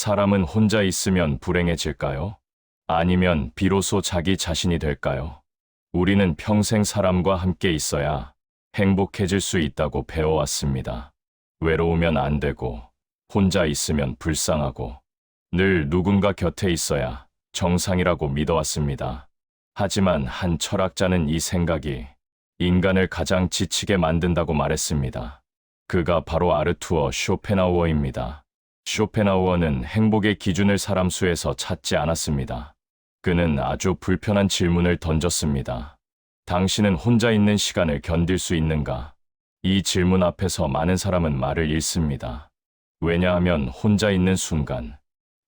사람은 혼자 있으면 불행해질까요? 아니면 비로소 자기 자신이 될까요? 우리는 평생 사람과 함께 있어야 행복해질 수 있다고 배워왔습니다. 외로우면 안 되고, 혼자 있으면 불쌍하고, 늘 누군가 곁에 있어야 정상이라고 믿어왔습니다. 하지만 한 철학자는 이 생각이 인간을 가장 지치게 만든다고 말했습니다. 그가 바로 아르투어 쇼펜하우어입니다. 쇼펜하우어는 행복의 기준을 사람 수에서 찾지 않았습니다. 그는 아주 불편한 질문을 던졌습니다. 당신은 혼자 있는 시간을 견딜 수 있는가? 이 질문 앞에서 많은 사람은 말을 잃습니다. 왜냐하면 혼자 있는 순간,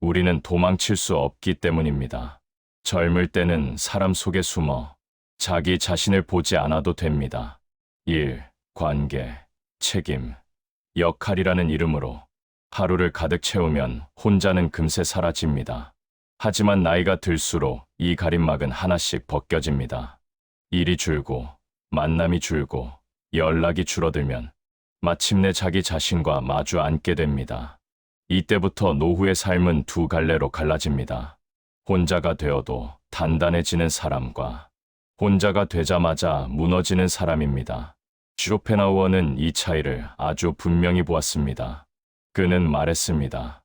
우리는 도망칠 수 없기 때문입니다. 젊을 때는 사람 속에 숨어 자기 자신을 보지 않아도 됩니다. 일, 관계, 책임, 역할이라는 이름으로 하루를 가득 채우면 혼자는 금세 사라집니다. 하지만 나이가 들수록 이 가림막은 하나씩 벗겨집니다. 일이 줄고, 만남이 줄고, 연락이 줄어들면 마침내 자기 자신과 마주 앉게 됩니다. 이때부터 노후의 삶은 두 갈래로 갈라집니다. 혼자가 되어도 단단해지는 사람과 혼자가 되자마자 무너지는 사람입니다. 쇼펜하우어는 이 차이를 아주 분명히 보았습니다. 그는 말했습니다.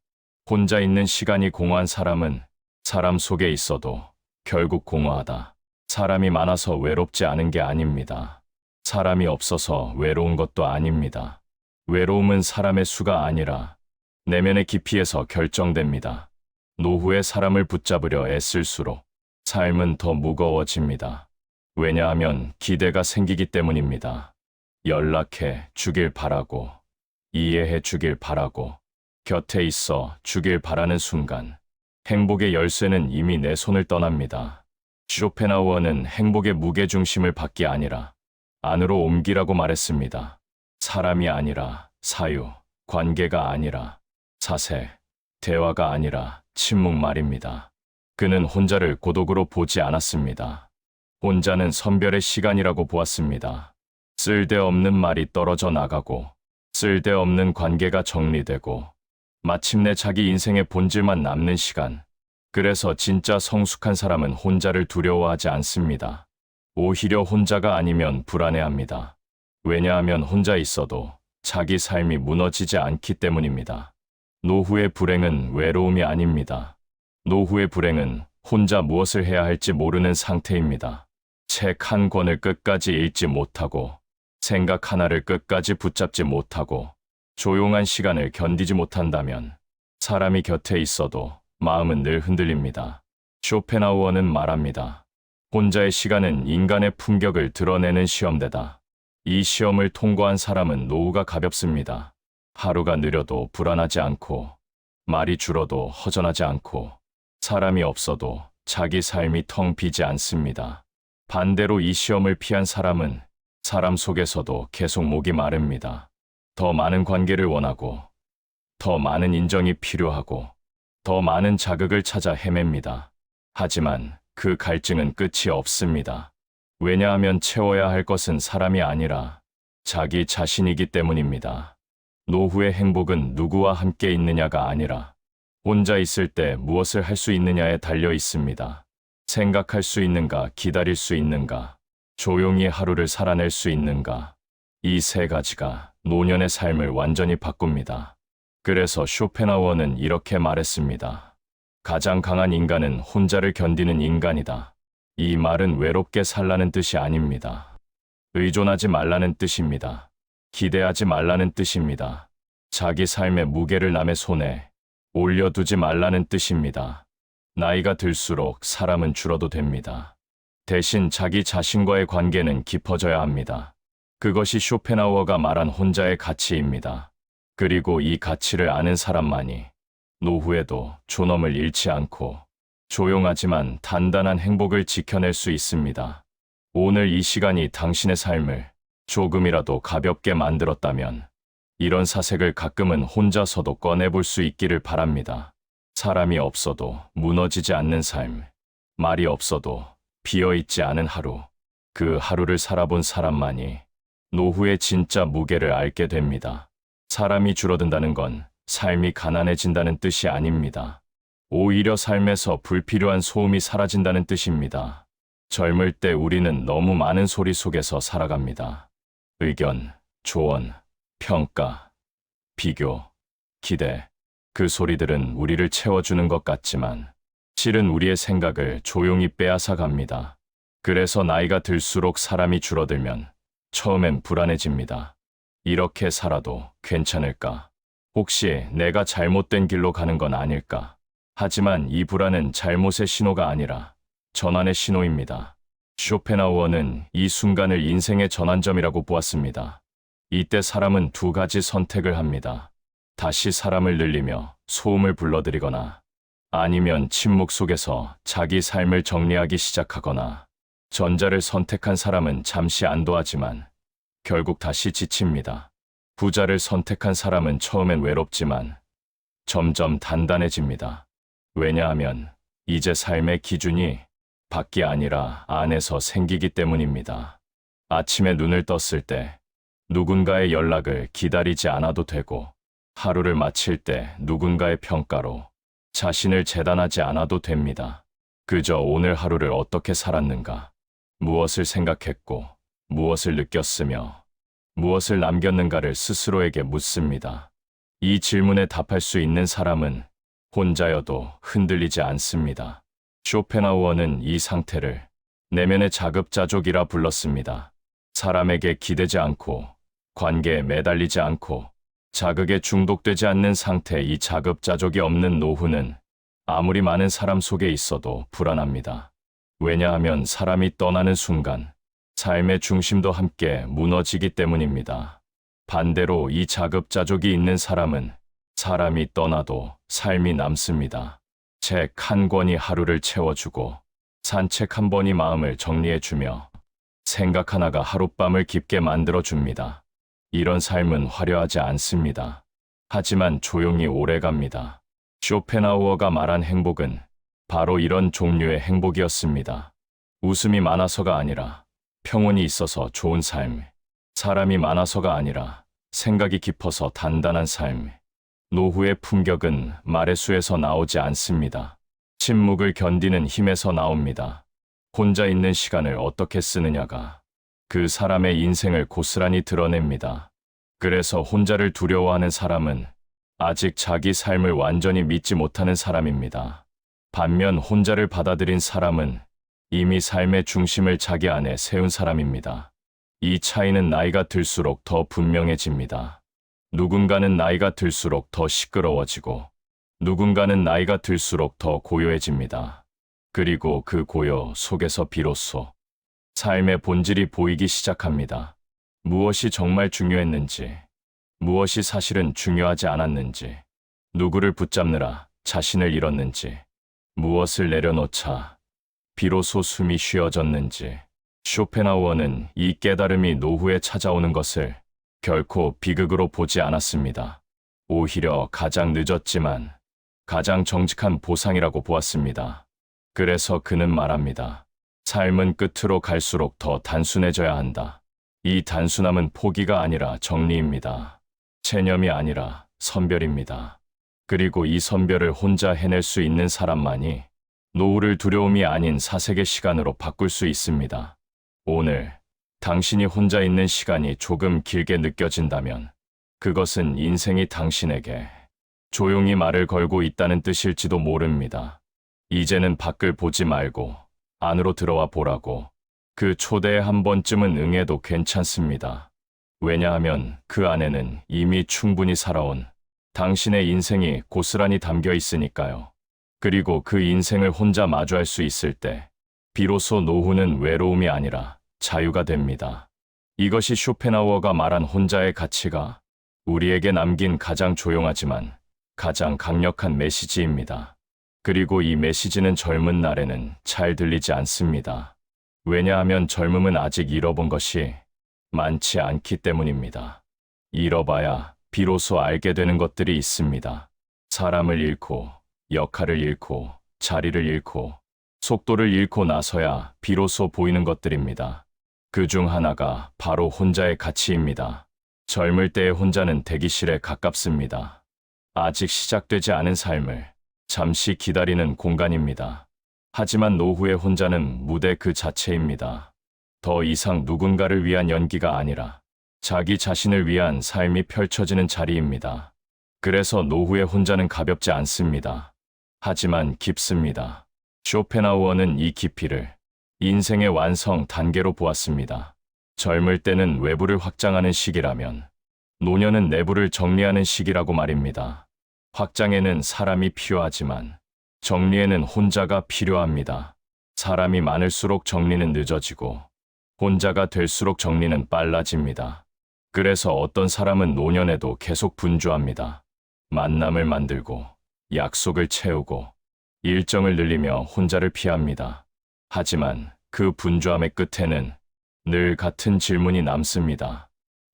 혼자 있는 시간이 공허한 사람은 사람 속에 있어도 결국 공허하다. 사람이 많아서 외롭지 않은 게 아닙니다. 사람이 없어서 외로운 것도 아닙니다. 외로움은 사람의 수가 아니라 내면의 깊이에서 결정됩니다. 노후에 사람을 붙잡으려 애쓸수록 삶은 더 무거워집니다. 왜냐하면 기대가 생기기 때문입니다. 연락해 주길 바라고, 이해해 주길 바라고, 곁에 있어 주길 바라는 순간, 행복의 열쇠는 이미 내 손을 떠납니다. 쇼펜하우어는 행복의 무게중심을 받기 아니라 안으로 옮기라고 말했습니다. 사람이 아니라 사유, 관계가 아니라 사색, 대화가 아니라 침묵 말입니다. 그는 혼자를 고독으로 보지 않았습니다. 혼자는 선별의 시간이라고 보았습니다. 쓸데없는 말이 떨어져 나가고, 쓸데없는 관계가 정리되고, 마침내 자기 인생의 본질만 남는 시간. 그래서 진짜 성숙한 사람은 혼자를 두려워하지 않습니다. 오히려 혼자가 아니면 불안해합니다. 왜냐하면 혼자 있어도 자기 삶이 무너지지 않기 때문입니다. 노후의 불행은 외로움이 아닙니다. 노후의 불행은 혼자 무엇을 해야 할지 모르는 상태입니다. 책 한 권을 끝까지 읽지 못하고, 생각 하나를 끝까지 붙잡지 못하고, 조용한 시간을 견디지 못한다면 사람이 곁에 있어도 마음은 늘 흔들립니다. 쇼펜하우어는 말합니다. 혼자의 시간은 인간의 품격을 드러내는 시험대다. 이 시험을 통과한 사람은 노후가 가볍습니다. 하루가 느려도 불안하지 않고, 말이 줄어도 허전하지 않고, 사람이 없어도 자기 삶이 텅 비지 않습니다. 반대로 이 시험을 피한 사람은 사람 속에서도 계속 목이 마릅니다. 더 많은 관계를 원하고, 더 많은 인정이 필요하고, 더 많은 자극을 찾아 헤맵니다. 하지만 그 갈증은 끝이 없습니다. 왜냐하면 채워야 할 것은 사람이 아니라 자기 자신이기 때문입니다. 노후의 행복은 누구와 함께 있느냐가 아니라 혼자 있을 때 무엇을 할 수 있느냐에 달려 있습니다. 생각할 수 있는가, 기다릴 수 있는가, 조용히 하루를 살아낼 수 있는가. 이 세 가지가 노년의 삶을 완전히 바꿉니다. 그래서 쇼펜하우어는 이렇게 말했습니다. 가장 강한 인간은 혼자를 견디는 인간이다. 이 말은 외롭게 살라는 뜻이 아닙니다. 의존하지 말라는 뜻입니다. 기대하지 말라는 뜻입니다. 자기 삶의 무게를 남의 손에 올려두지 말라는 뜻입니다. 나이가 들수록 사람은 줄어도 됩니다. 대신 자기 자신과의 관계는 깊어져야 합니다. 그것이 쇼펜하우어가 말한 혼자의 가치입니다. 그리고 이 가치를 아는 사람만이 노후에도 존엄을 잃지 않고 조용하지만 단단한 행복을 지켜낼 수 있습니다. 오늘 이 시간이 당신의 삶을 조금이라도 가볍게 만들었다면 이런 사색을 가끔은 혼자서도 꺼내볼 수 있기를 바랍니다. 사람이 없어도 무너지지 않는 삶, 말이 없어도 비어있지 않은 하루, 그 하루를 살아본 사람만이 노후의 진짜 무게를 알게 됩니다. 사람이 줄어든다는 건 삶이 가난해진다는 뜻이 아닙니다. 오히려 삶에서 불필요한 소음이 사라진다는 뜻입니다. 젊을 때 우리는 너무 많은 소리 속에서 살아갑니다. 의견, 조언, 평가, 비교, 기대. 그 소리들은 우리를 채워주는 것 같지만 실은 우리의 생각을 조용히 빼앗아 갑니다. 그래서 나이가 들수록 사람이 줄어들면 처음엔 불안해집니다. 이렇게 살아도 괜찮을까? 혹시 내가 잘못된 길로 가는 건 아닐까? 하지만 이 불안은 잘못의 신호가 아니라 전환의 신호입니다. 쇼펜하우어는 이 순간을 인생의 전환점이라고 보았습니다. 이때 사람은 두 가지 선택을 합니다. 다시 사람을 늘리며 소음을 불러들이거나 아니면 침묵 속에서 자기 삶을 정리하기 시작하거나 전자를 선택한 사람은 잠시 안도하지만 결국 다시 지칩니다. 부자를 선택한 사람은 처음엔 외롭지만 점점 단단해집니다. 왜냐하면 이제 삶의 기준이 밖이 아니라 안에서 생기기 때문입니다. 아침에 눈을 떴을 때 누군가의 연락을 기다리지 않아도 되고 하루를 마칠 때 누군가의 평가로 자신을 재단하지 않아도 됩니다. 그저 오늘 하루를 어떻게 살았는가, 무엇을 생각했고, 무엇을 느꼈으며, 무엇을 남겼는가를 스스로에게 묻습니다. 이 질문에 답할 수 있는 사람은 혼자여도 흔들리지 않습니다. 쇼펜하우어는 이 상태를 내면의 자급자족이라 불렀습니다. 사람에게 기대지 않고, 관계에 매달리지 않고, 자극에 중독되지 않는 상태, 이 자급자족이 없는 노후는 아무리 많은 사람 속에 있어도 불안합니다. 왜냐하면 사람이 떠나는 순간 삶의 중심도 함께 무너지기 때문입니다. 반대로 이 자급자족이 있는 사람은 사람이 떠나도 삶이 남습니다. 책 한 권이 하루를 채워주고 산책 한 번이 마음을 정리해주며 생각 하나가 하룻밤을 깊게 만들어줍니다. 이런 삶은 화려하지 않습니다. 하지만 조용히 오래갑니다. 쇼펜하우어가 말한 행복은 바로 이런 종류의 행복이었습니다. 웃음이 많아서가 아니라 평온이 있어서 좋은 삶, 사람이 많아서가 아니라 생각이 깊어서 단단한 삶. 노후의 품격은 말의 수에서 나오지 않습니다. 침묵을 견디는 힘에서 나옵니다. 혼자 있는 시간을 어떻게 쓰느냐가 그 사람의 인생을 고스란히 드러냅니다. 그래서 혼자를 두려워하는 사람은 아직 자기 삶을 완전히 믿지 못하는 사람입니다. 반면 혼자를 받아들인 사람은 이미 삶의 중심을 자기 안에 세운 사람입니다. 이 차이는 나이가 들수록 더 분명해집니다. 누군가는 나이가 들수록 더 시끄러워지고 누군가는 나이가 들수록 더 고요해집니다. 그리고 그 고요 속에서 비로소 삶의 본질이 보이기 시작합니다. 무엇이 정말 중요했는지, 무엇이 사실은 중요하지 않았는지, 누구를 붙잡느라 자신을 잃었는지, 무엇을 내려놓자 비로소 숨이 쉬어졌는지. 쇼펜하우어는 이 깨달음이 노후에 찾아오는 것을 결코 비극으로 보지 않았습니다. 오히려 가장 늦었지만 가장 정직한 보상이라고 보았습니다. 그래서 그는 말합니다. 삶은 끝으로 갈수록 더 단순해져야 한다. 이 단순함은 포기가 아니라 정리입니다. 체념이 아니라 선별입니다. 그리고 이 선별을 혼자 해낼 수 있는 사람만이 노후를 두려움이 아닌 사색의 시간으로 바꿀 수 있습니다. 오늘 당신이 혼자 있는 시간이 조금 길게 느껴진다면 그것은 인생이 당신에게 조용히 말을 걸고 있다는 뜻일지도 모릅니다. 이제는 밖을 보지 말고 안으로 들어와 보라고. 그 초대에 한 번쯤은 응해도 괜찮습니다. 왜냐하면 그 안에는 이미 충분히 살아온 당신의 인생이 고스란히 담겨 있으니까요. 그리고 그 인생을 혼자 마주할 수 있을 때 비로소 노후는 외로움이 아니라 자유가 됩니다. 이것이 쇼펜하우어가 말한 혼자의 가치가 우리에게 남긴 가장 조용하지만 가장 강력한 메시지입니다. 그리고 이 메시지는 젊은 날에는 잘 들리지 않습니다. 왜냐하면 젊음은 아직 잃어본 것이 많지 않기 때문입니다. 잃어봐야 비로소 알게 되는 것들이 있습니다. 사람을 잃고, 역할을 잃고, 자리를 잃고, 속도를 잃고 나서야 비로소 보이는 것들입니다. 그 중 하나가 바로 혼자의 가치입니다. 젊을 때의 혼자는 대기실에 가깝습니다. 아직 시작되지 않은 삶을 잠시 기다리는 공간입니다. 하지만 노후의 혼자는 무대 그 자체입니다. 더 이상 누군가를 위한 연기가 아니라 자기 자신을 위한 삶이 펼쳐지는 자리입니다. 그래서 노후의 혼자는 가볍지 않습니다. 하지만 깊습니다. 쇼펜하우어는 이 깊이를 인생의 완성 단계로 보았습니다. 젊을 때는 외부를 확장하는 시기라면 노년은 내부를 정리하는 시기라고 말입니다. 확장에는 사람이 필요하지만 정리에는 혼자가 필요합니다. 사람이 많을수록 정리는 늦어지고 혼자가 될수록 정리는 빨라집니다. 그래서 어떤 사람은 노년에도 계속 분주합니다. 만남을 만들고 약속을 채우고 일정을 늘리며 혼자를 피합니다. 하지만 그 분주함의 끝에는 늘 같은 질문이 남습니다.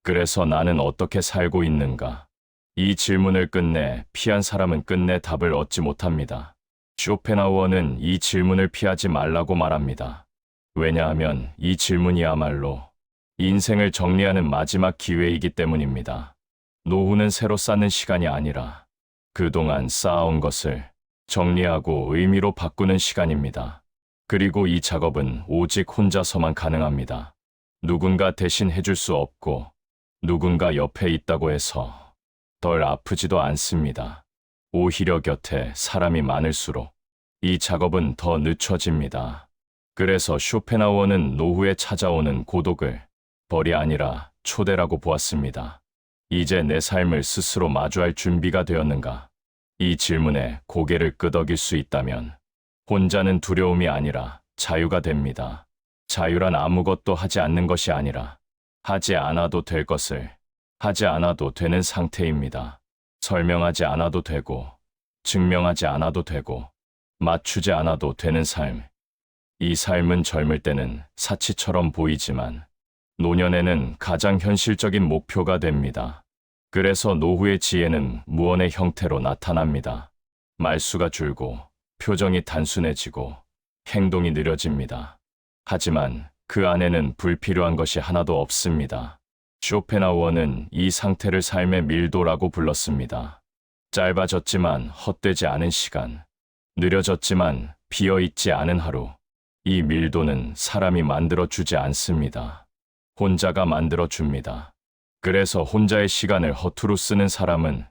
그래서 나는 어떻게 살고 있는가? 이 질문을 끝내 피한 사람은 끝내 답을 얻지 못합니다. 쇼펜하우어는 이 질문을 피하지 말라고 말합니다. 왜냐하면 이 질문이야말로 인생을 정리하는 마지막 기회이기 때문입니다. 노후는 새로 쌓는 시간이 아니라 그동안 쌓아온 것을 정리하고 의미로 바꾸는 시간입니다. 그리고 이 작업은 오직 혼자서만 가능합니다. 누군가 대신 해줄 수 없고 누군가 옆에 있다고 해서 덜 아프지도 않습니다. 오히려 곁에 사람이 많을수록 이 작업은 더 늦춰집니다. 그래서 쇼펜하우어는 노후에 찾아오는 고독을 벌이 아니라 초대라고 보았습니다. 이제 내 삶을 스스로 마주할 준비가 되었는가? 이 질문에 고개를 끄덕일 수 있다면 혼자는 두려움이 아니라 자유가 됩니다. 자유란 아무것도 하지 않는 것이 아니라 하지 않아도 될 것을 하지 않아도 되는 상태입니다. 설명하지 않아도 되고 증명하지 않아도 되고 맞추지 않아도 되는 삶. 이 삶은 젊을 때는 사치처럼 보이지만 노년에는 가장 현실적인 목표가 됩니다. 그래서 노후의 지혜는 무언의 형태로 나타납니다. 말수가 줄고 표정이 단순해지고 행동이 느려집니다. 하지만 그 안에는 불필요한 것이 하나도 없습니다. 쇼펜하우어는 이 상태를 삶의 밀도라고 불렀습니다. 짧아졌지만 헛되지 않은 시간, 느려졌지만 비어있지 않은 하루. 이 밀도는 사람이 만들어주지 않습니다. 혼자가 만들어줍니다. 그래서 혼자의 시간을 허투루 쓰는 사람은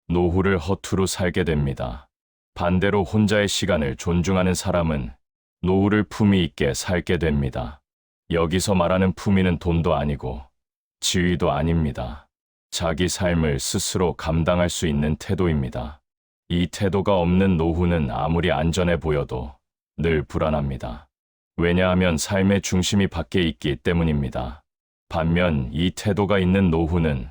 노후를 허투루 살게 됩니다. 반대로 혼자의 시간을 존중하는 사람은 노후를 품위 있게 살게 됩니다. 여기서 말하는 품위는 돈도 아니고 지위도 아닙니다. 자기 삶을 스스로 감당할 수 있는 태도입니다. 이 태도가 없는 노후는 아무리 안전해 보여도 늘 불안합니다. 왜냐하면 삶의 중심이 밖에 있기 때문입니다. 반면 이 태도가 있는 노후는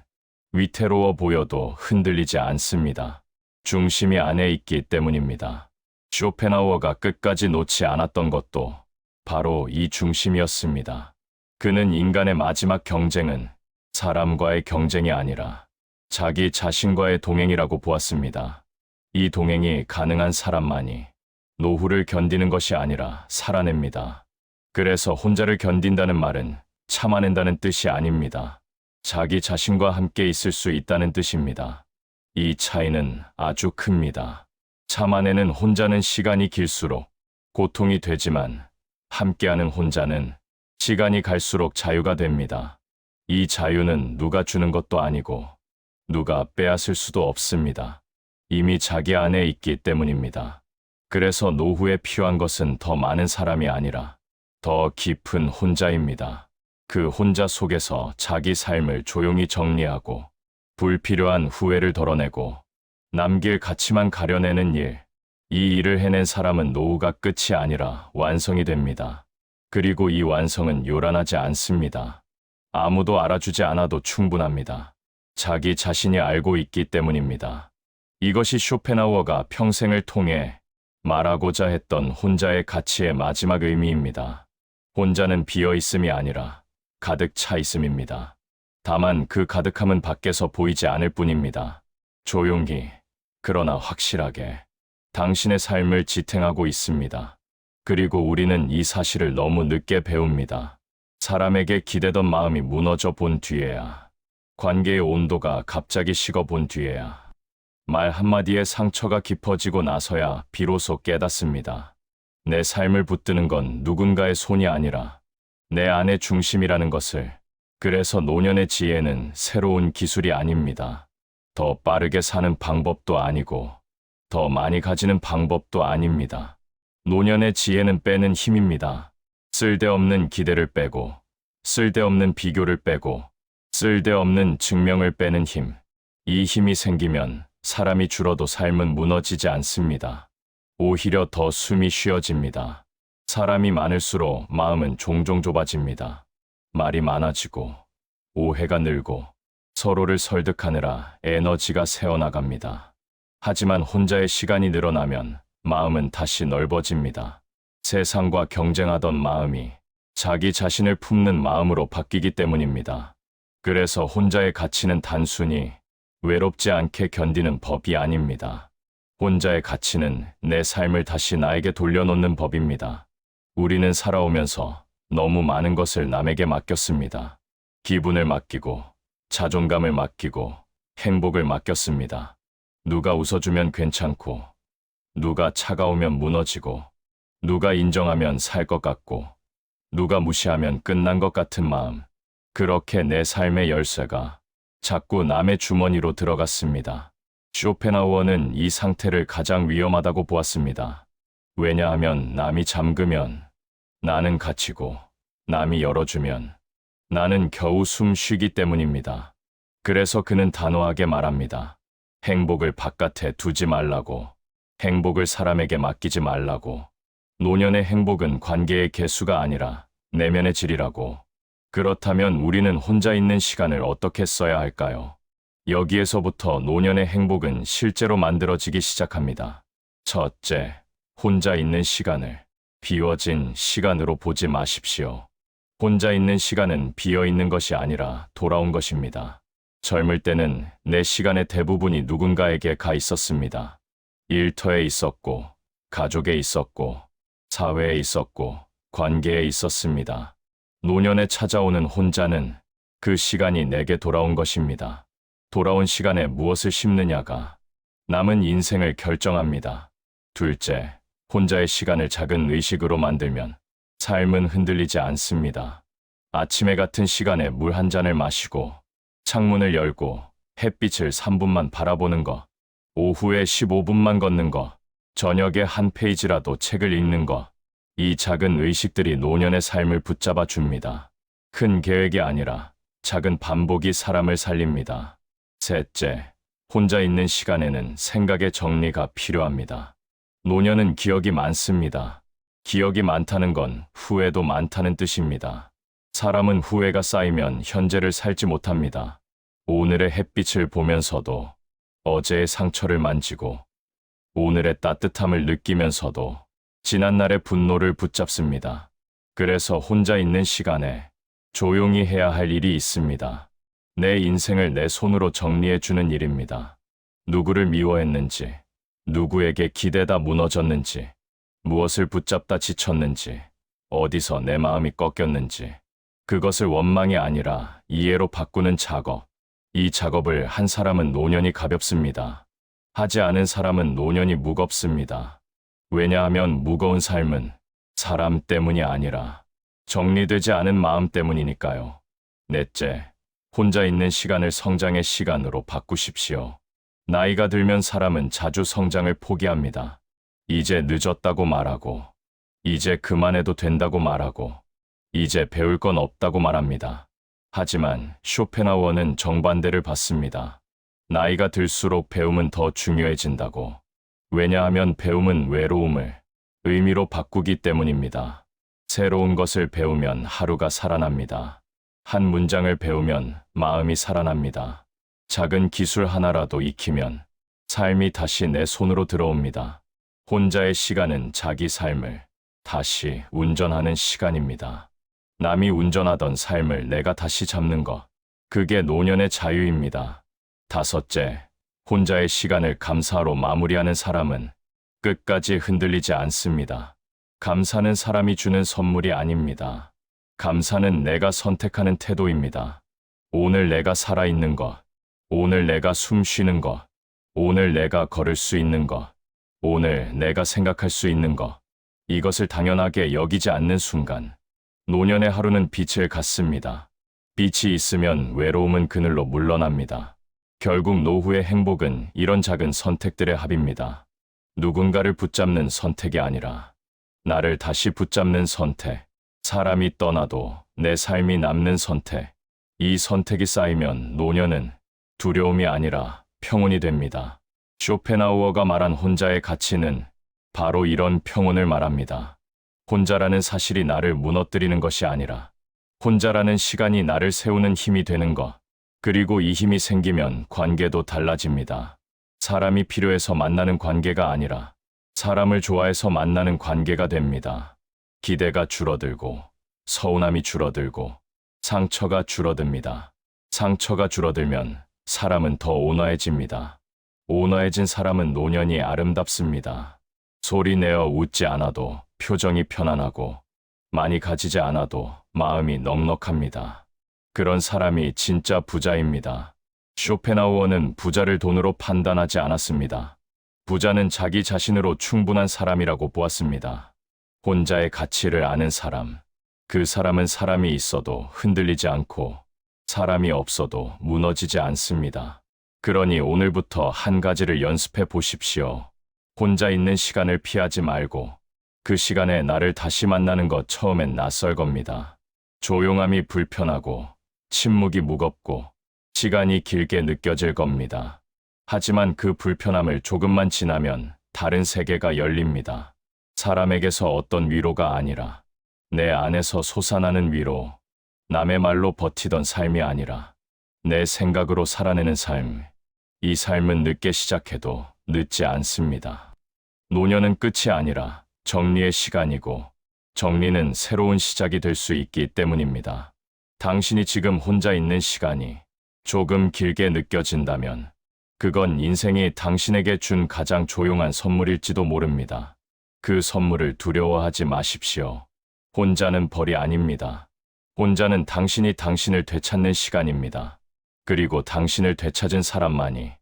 위태로워 보여도 흔들리지 않습니다. 중심이 안에 있기 때문입니다. 쇼펜하우어가 끝까지 놓지 않았던 것도 바로 이 중심이었습니다. 그는 인간의 마지막 경쟁은 사람과의 경쟁이 아니라 자기 자신과의 동행이라고 보았습니다. 이 동행이 가능한 사람만이 노후를 견디는 것이 아니라 살아냅니다. 그래서 혼자를 견딘다는 말은 참아낸다는 뜻이 아닙니다. 자기 자신과 함께 있을 수 있다는 뜻입니다. 이 차이는 아주 큽니다. 참아내는 혼자는 시간이 길수록 고통이 되지만 함께하는 혼자는 시간이 갈수록 자유가 됩니다. 이 자유는 누가 주는 것도 아니고 누가 빼앗을 수도 없습니다. 이미 자기 안에 있기 때문입니다. 그래서 노후에 필요한 것은 더 많은 사람이 아니라 더 깊은 혼자입니다. 그 혼자 속에서 자기 삶을 조용히 정리하고 불필요한 후회를 덜어내고 남길 가치만 가려내는 일. 이 일을 해낸 사람은 노후가 끝이 아니라 완성이 됩니다. 그리고 이 완성은 요란하지 않습니다. 아무도 알아주지 않아도 충분합니다. 자기 자신이 알고 있기 때문입니다. 이것이 쇼펜하우어가 평생을 통해 말하고자 했던 혼자의 가치의 마지막 의미입니다. 혼자는 비어있음이 아니라 가득 차 있음입니다. 다만 그 가득함은 밖에서 보이지 않을 뿐입니다. 조용히, 그러나 확실하게 당신의 삶을 지탱하고 있습니다. 그리고 우리는 이 사실을 너무 늦게 배웁니다. 사람에게 기대던 마음이 무너져 본 뒤에야, 관계의 온도가 갑자기 식어 본 뒤에야, 말 한마디에 상처가 깊어지고 나서야 비로소 깨닫습니다. 내 삶을 붙드는 건 누군가의 손이 아니라 내 안의 중심이라는 것을. 그래서 노년의 지혜는 새로운 기술이 아닙니다. 더 빠르게 사는 방법도 아니고 더 많이 가지는 방법도 아닙니다. 노년의 지혜는 빼는 힘입니다. 쓸데없는 기대를 빼고, 쓸데없는 비교를 빼고, 쓸데없는 증명을 빼는 힘. 이 힘이 생기면 사람이 줄어도 삶은 무너지지 않습니다. 오히려 더 숨이 쉬어집니다. 사람이 많을수록 마음은 종종 좁아집니다. 말이 많아지고, 오해가 늘고, 서로를 설득하느라 에너지가 새어나갑니다. 하지만 혼자의 시간이 늘어나면 마음은 다시 넓어집니다. 세상과 경쟁하던 마음이 자기 자신을 품는 마음으로 바뀌기 때문입니다. 그래서 혼자의 가치는 단순히 외롭지 않게 견디는 법이 아닙니다. 혼자의 가치는 내 삶을 다시 나에게 돌려놓는 법입니다. 우리는 살아오면서 너무 많은 것을 남에게 맡겼습니다. 기분을 맡기고, 자존감을 맡기고, 행복을 맡겼습니다. 누가 웃어주면 괜찮고, 누가 차가우면 무너지고, 누가 인정하면 살 것 같고, 누가 무시하면 끝난 것 같은 마음. 그렇게 내 삶의 열쇠가 자꾸 남의 주머니로 들어갔습니다. 쇼펜하우어는 이 상태를 가장 위험하다고 보았습니다. 왜냐하면 남이 잠그면 나는 갇히고, 남이 열어주면 나는 겨우 숨 쉬기 때문입니다. 그래서 그는 단호하게 말합니다. 행복을 바깥에 두지 말라고, 행복을 사람에게 맡기지 말라고. 노년의 행복은 관계의 개수가 아니라 내면의 질이라고. 그렇다면 우리는 혼자 있는 시간을 어떻게 써야 할까요? 여기에서부터 노년의 행복은 실제로 만들어지기 시작합니다. 첫째, 혼자 있는 시간을 비워진 시간으로 보지 마십시오. 혼자 있는 시간은 비어 있는 것이 아니라 돌아온 것입니다. 젊을 때는 내 시간의 대부분이 누군가에게 가 있었습니다. 일터에 있었고, 가족에 있었고, 사회에 있었고, 관계에 있었습니다. 노년에 찾아오는 혼자는 그 시간이 내게 돌아온 것입니다. 돌아온 시간에 무엇을 심느냐가 남은 인생을 결정합니다. 둘째, 혼자의 시간을 작은 의식으로 만들면 삶은 흔들리지 않습니다. 아침에 같은 시간에 물 한 잔을 마시고, 창문을 열고 햇빛을 3분만 바라보는 것, 오후에 15분만 걷는 것, 저녁에 한 페이지라도 책을 읽는 것, 이 작은 의식들이 노년의 삶을 붙잡아 줍니다. 큰 계획이 아니라 작은 반복이 사람을 살립니다. 셋째, 혼자 있는 시간에는 생각의 정리가 필요합니다. 노년은 기억이 많습니다. 기억이 많다는 건 후회도 많다는 뜻입니다. 사람은 후회가 쌓이면 현재를 살지 못합니다. 오늘의 햇빛을 보면서도 어제의 상처를 만지고, 오늘의 따뜻함을 느끼면서도 지난날의 분노를 붙잡습니다. 그래서 혼자 있는 시간에 조용히 해야 할 일이 있습니다. 내 인생을 내 손으로 정리해주는 일입니다. 누구를 미워했는지, 누구에게 기대다 무너졌는지, 무엇을 붙잡다 지쳤는지, 어디서 내 마음이 꺾였는지, 그것을 원망이 아니라 이해로 바꾸는 작업. 이 작업을 한 사람은 노년이 가볍습니다. 하지 않은 사람은 노년이 무겁습니다. 왜냐하면 무거운 삶은 사람 때문이 아니라 정리되지 않은 마음 때문이니까요. 넷째, 혼자 있는 시간을 성장의 시간으로 바꾸십시오. 나이가 들면 사람은 자주 성장을 포기합니다. 이제 늦었다고 말하고, 이제 그만해도 된다고 말하고, 이제 배울 건 없다고 말합니다. 하지만 쇼펜하우어는 정반대를 받습니다. 나이가 들수록 배움은 더 중요해진다고. 왜냐하면 배움은 외로움을 의미로 바꾸기 때문입니다. 새로운 것을 배우면 하루가 살아납니다. 한 문장을 배우면 마음이 살아납니다. 작은 기술 하나라도 익히면 삶이 다시 내 손으로 들어옵니다. 혼자의 시간은 자기 삶을 다시 운전하는 시간입니다. 남이 운전하던 삶을 내가 다시 잡는 것, 그게 노년의 자유입니다. 다섯째, 혼자의 시간을 감사로 마무리하는 사람은 끝까지 흔들리지 않습니다. 감사는 사람이 주는 선물이 아닙니다. 감사는 내가 선택하는 태도입니다. 오늘 내가 살아있는 것, 오늘 내가 숨 쉬는 것, 오늘 내가 걸을 수 있는 것, 오늘 내가 생각할 수 있는 것, 이것을 당연하게 여기지 않는 순간, 노년의 하루는 빛을 갖습니다. 빛이 있으면 외로움은 그늘로 물러납니다. 결국 노후의 행복은 이런 작은 선택들의 합입니다. 누군가를 붙잡는 선택이 아니라 나를 다시 붙잡는 선택, 사람이 떠나도 내 삶이 남는 선택, 이 선택이 쌓이면 노년은 두려움이 아니라 평온이 됩니다. 쇼펜하우어가 말한 혼자의 가치는 바로 이런 평온을 말합니다. 혼자라는 사실이 나를 무너뜨리는 것이 아니라 혼자라는 시간이 나를 세우는 힘이 되는 것, 그리고 이 힘이 생기면 관계도 달라집니다. 사람이 필요해서 만나는 관계가 아니라 사람을 좋아해서 만나는 관계가 됩니다. 기대가 줄어들고 서운함이 줄어들고 상처가 줄어듭니다. 상처가 줄어들면 사람은 더 온화해집니다. 온화해진 사람은 노년이 아름답습니다. 소리 내어 웃지 않아도 표정이 편안하고 많이 가지지 않아도 마음이 넉넉합니다. 그런 사람이 진짜 부자입니다. 쇼펜하우어는 부자를 돈으로 판단하지 않았습니다. 부자는 자기 자신으로 충분한 사람이라고 보았습니다. 혼자의 가치를 아는 사람, 그 사람은 사람이 있어도 흔들리지 않고 사람이 없어도 무너지지 않습니다. 그러니 오늘부터 한 가지를 연습해 보십시오. 혼자 있는 시간을 피하지 말고 그 시간에 나를 다시 만나는 것. 처음엔 낯설 겁니다. 조용함이 불편하고 침묵이 무겁고 시간이 길게 느껴질 겁니다. 하지만 그 불편함을 조금만 지나면 다른 세계가 열립니다. 사람에게서 어떤 위로가 아니라 내 안에서 솟아나는 위로, 남의 말로 버티던 삶이 아니라 내 생각으로 살아내는 삶. 이 삶은 늦게 시작해도 늦지 않습니다. 노년은 끝이 아니라 정리의 시간이고 정리는 새로운 시작이 될 수 있기 때문입니다. 당신이 지금 혼자 있는 시간이 조금 길게 느껴진다면 그건 인생이 당신에게 준 가장 조용한 선물일지도 모릅니다. 그 선물을 두려워하지 마십시오. 혼자는 벌이 아닙니다. 혼자는 당신이 당신을 되찾는 시간입니다. 그리고 당신을 되찾은 사람만이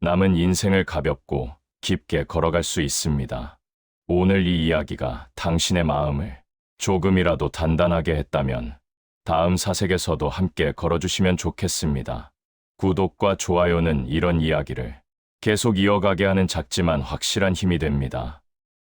남은 인생을 가볍고 깊게 걸어갈 수 있습니다. 오늘 이 이야기가 당신의 마음을 조금이라도 단단하게 했다면 다음 사색에서도 함께 걸어주시면 좋겠습니다. 구독과 좋아요는 이런 이야기를 계속 이어가게 하는 작지만 확실한 힘이 됩니다.